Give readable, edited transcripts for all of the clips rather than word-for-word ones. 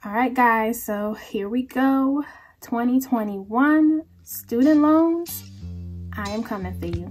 All right, guys, so here we go. 2021 student loans. I am coming for you.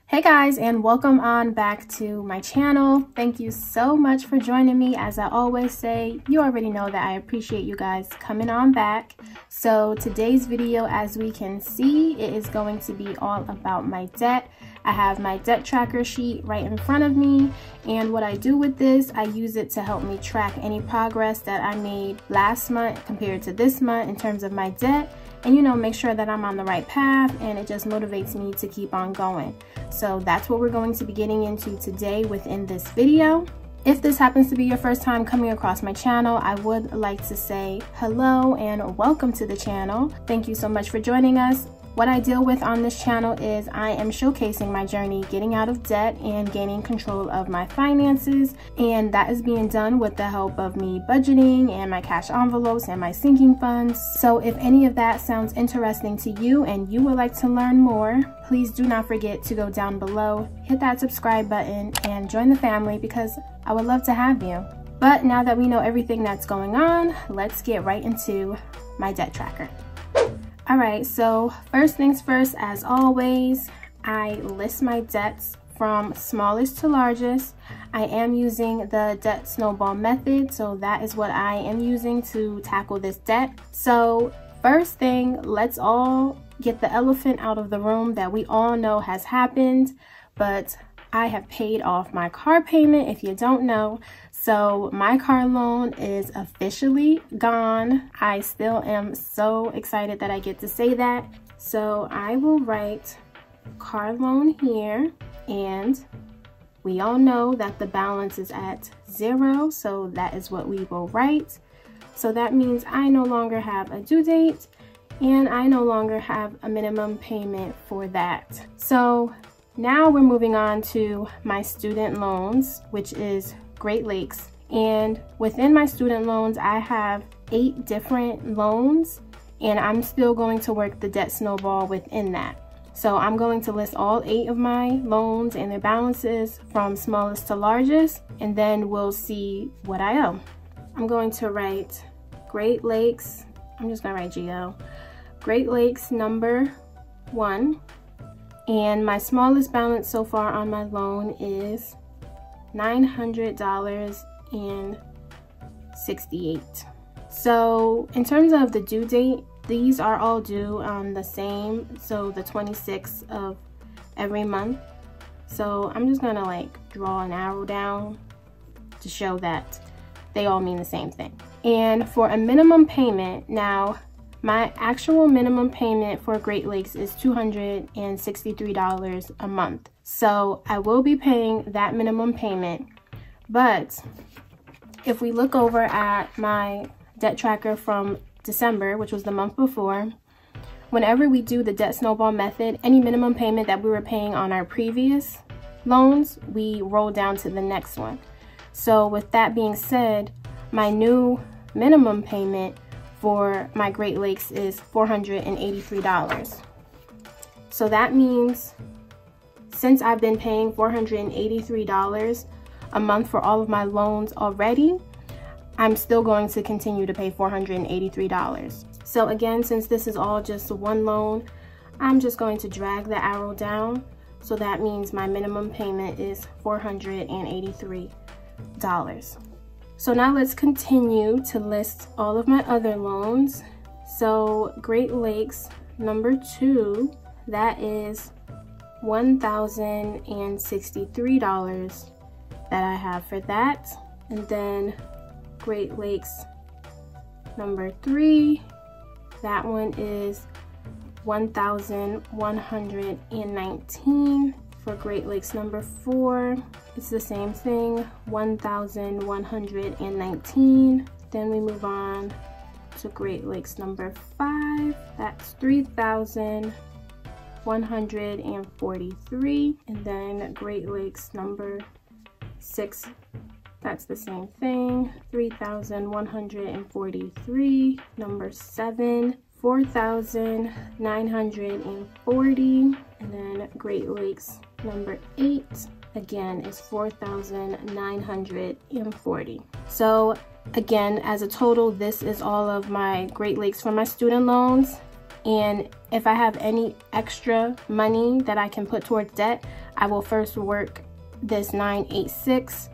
Hey guys, and welcome on back to my channel. Thank you so much for joining me. As I always say, you already know that I appreciate you guys coming on back. So today's video, as we can see, it is going to be all about my debt. I have my debt tracker sheet right in front of me, and what I do with this, I use it to help me track any progress that I made last month compared to this month in terms of my debt, and make sure that I'm on the right path, and it just motivates me to keep on going. So that's what we're going to be getting into today within this video. If this happens to be your first time coming across my channel, I would like to say hello and welcome to the channel. Thank you so much for joining us. What I deal with on this channel is I am showcasing my journey getting out of debt and gaining control of my finances, and that is being done with the help of me budgeting and my cash envelopes and my sinking funds. So if any of that sounds interesting to you and you would like to learn more, please do not forget to go down below, hit that subscribe button, and join the family because I would love to have you. But now that we know everything that's going on, let's get right into my debt tracker. Alright, so first things first, as always, I list my debts from smallest to largest. I am using the Debt Snowball Method, so that is what I am using to tackle this debt. So first thing, let's all get the elephant out of the room that we all know has happened, but I have paid off my car payment, if you don't know. So my car loan is officially gone. I still am so excited that I get to say that. So I will write car loan here, and we all know that the balance is at 0, so that is what we will write. So that means I no longer have a due date, and I no longer have a minimum payment for that. So now we're moving on to my student loans, which is Great Lakes. And within my student loans, I have 8 different loans, and I'm still going to work the debt snowball within that. So I'm going to list all 8 of my loans and their balances from smallest to largest, and then we'll see what I owe. I'm going to write Great Lakes. I'm just gonna write GL. Great Lakes number 1. And my smallest balance so far on my loan is $900.68. So in terms of the due date, these are all due on the same, so the 26th of every month. So I'm just gonna draw an arrow down to show that they all mean the same thing. And for a minimum payment, now my actual minimum payment for Great Lakes is $263 a month. So I will be paying that minimum payment. But if we look over at my debt tracker from December, which was the month before, whenever we do the Debt Snowball Method, any minimum payment that we were paying on our previous loans, we roll down to the next one. So with that being said, my new minimum payment for my Great Lakes is $483. So that means since I've been paying $483 a month for all of my loans already, I'm still going to continue to pay $483. So again, since this is all just one loan, I'm just going to drag the arrow down. So that means my minimum payment is $483. So now let's continue to list all of my other loans. So Great Lakes number 2, that is $1,063 that I have for that. And then Great Lakes number 3, that one is $1,119. For Great Lakes number 4, it's the same thing, $1,119. Then we move on to Great Lakes number 5, that's $3,143. And then Great Lakes number 6, that's the same thing, $3,143. Number 7, $4,940. And then Great Lakes number 8, again, is $4,940. So again, as a total, this is all of my Great Lakes for my student loans. And if I have any extra money that I can put towards debt, I will first work this 986,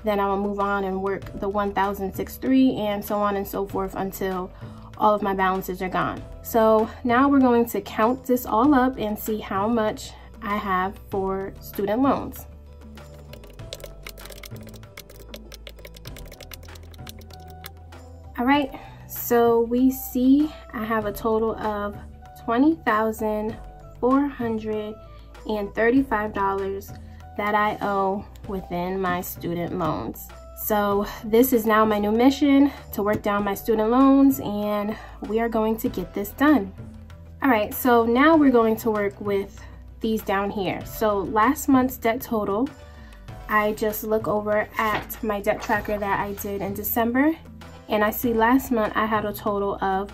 then I will move on and work the 1063, and so on and so forth until all of my balances are gone. So now we're going to count this all up and see how much I have for student loans. All right, so we see I have a total of $20,435 that I owe within my student loans. So this is now my new mission, to work down my student loans, and we are going to get this done. All right, so now we're going to work with these down here. So last month's debt total, I just look over at my debt tracker that I did in December, and I see last month I had a total of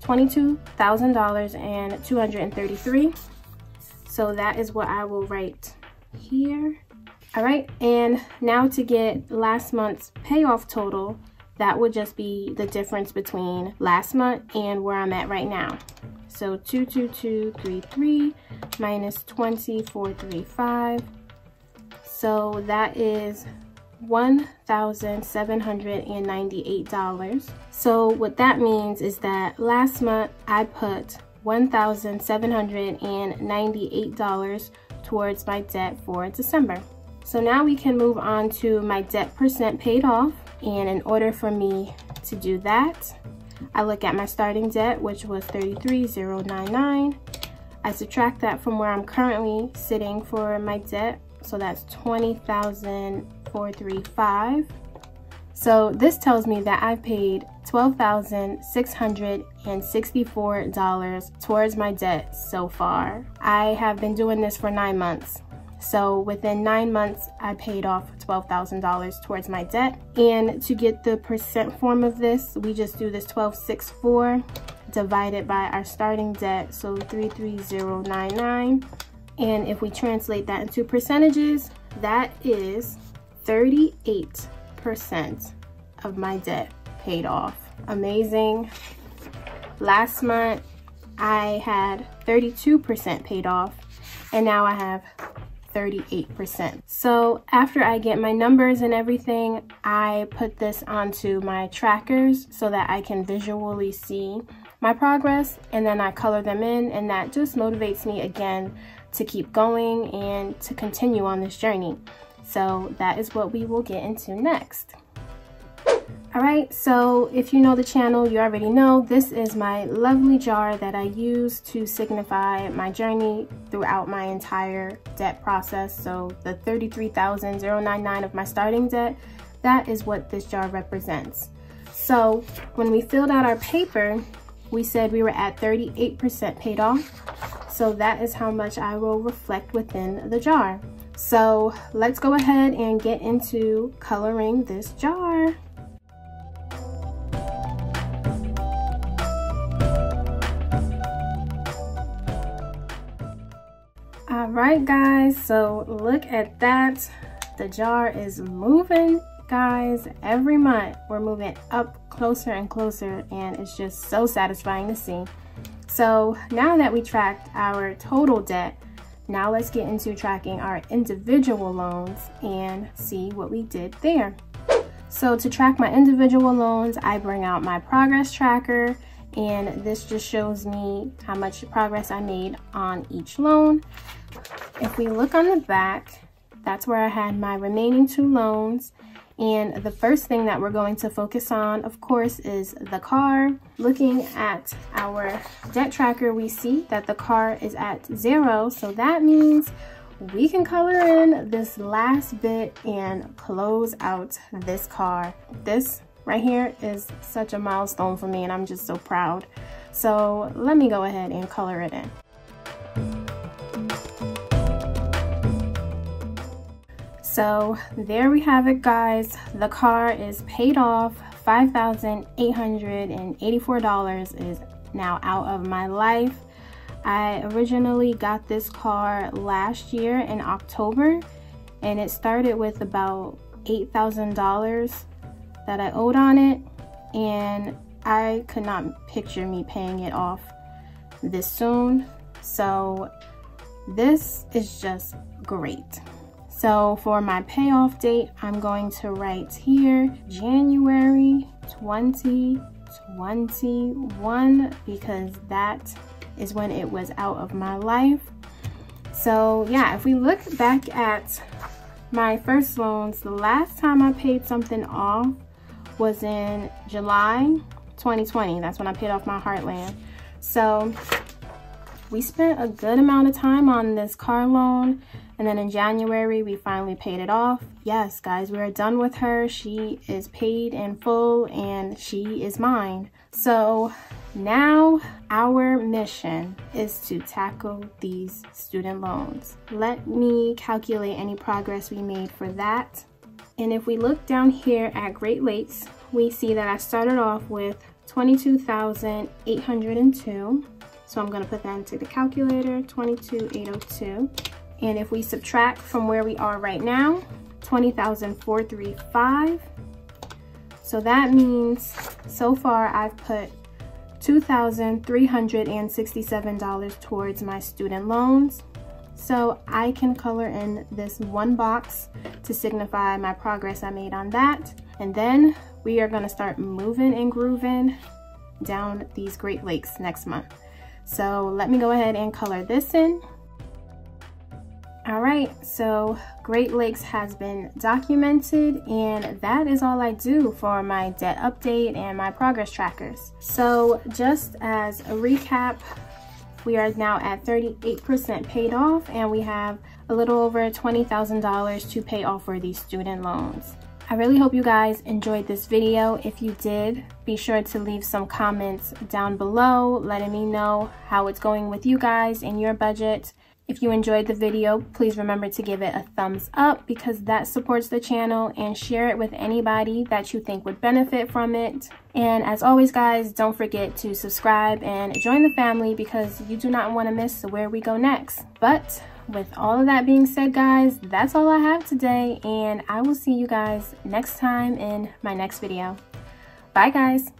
$22,233. So that is what I will write here. All right, and now to get last month's payoff total, that would just be the difference between last month and where I'm at right now. So 22233 minus 2435. So that is $1,798. So what that means is that last month I put $1,798 towards my debt for December. So now we can move on to my debt percent paid off, and in order for me to do that, I look at my starting debt, which was $33,099. I subtract that from where I'm currently sitting for my debt, so that's $20,435. So this tells me that I've paid $12,664 towards my debt so far. I have been doing this for 9 months. So within 9 months, I paid off $12,000 towards my debt. And to get the percent form of this, we just do this 1264 divided by our starting debt, so 33099. And if we translate that into percentages, that is 38% of my debt paid off. Amazing. Last month, I had 32% paid off, and now I have 38%. So after I get my numbers and everything, I put this onto my trackers so that I can visually see my progress, and then I color them in, and that just motivates me again to keep going and to continue on this journey. So that is what we will get into next. All right, so if you know the channel, you already know this is my lovely jar that I use to signify my journey throughout my entire debt process. So the $33,099 of my starting debt, that is what this jar represents. So when we filled out our paper, we said we were at 38% paid off. So that is how much I will reflect within the jar. So let's go ahead and get into coloring this jar. All right, guys, so look at that. The jar is moving, guys. Every month we're moving up closer and closer, and it's just so satisfying to see. So now that we tracked our total debt, now let's get into tracking our individual loans and see what we did there. So to track my individual loans, I bring out my progress tracker, and this just shows me how much progress I made on each loan. If we look on the back, that's where I had my remaining 2 loans. And the first thing that we're going to focus on, of course, is the car. Looking at our debt tracker, we see that the car is at 0. So that means we can color in this last bit and close out this car. This right here is such a milestone for me, and I'm just so proud. So let me go ahead and color it in. So there we have it, guys. The car is paid off. $5,884 is now out of my life. I originally got this car last year in October, and it started with about $8,000 that I owed on it, and I could not picture me paying it off this soon. So this is just great. So for my payoff date, I'm going to write here January 2021, because that is when it was out of my life. So yeah, if we look back at my first loans, the last time I paid something off was in July 2020. That's when I paid off my Heartland. So we spent a good amount of time on this car loan, and then in January we finally paid it off. Yes guys, we are done with her. She is paid in full and she is mine. So now our mission is to tackle these student loans. Let me calculate any progress we made for that. And if we look down here at Great Lakes, we see that I started off with $22,802. So I'm going to put that into the calculator, 22,802. And if we subtract from where we are right now, 20,435. So that means so far I've put $2,367 towards my student loans. So I can color in this one box to signify my progress I made on that. And then we are going to start moving and grooving down these Great Lakes next month. So let me go ahead and color this in. All right, so Great Lakes has been documented, and that is all I do for my debt update and my progress trackers. So just as a recap, we are now at 38% paid off, and we have a little over $20,000 to pay off for these student loans. I really hope you guys enjoyed this video. If you did, be sure to leave some comments down below letting me know how it's going with you guys and your budget. If you enjoyed the video, please remember to give it a thumbs up, because that supports the channel, and share it with anybody that you think would benefit from it. And as always guys, don't forget to subscribe and join the family, because you do not want to miss where we go next. But with all of that being said guys, that's all I have today, and I will see you guys next time in my next video. Bye guys.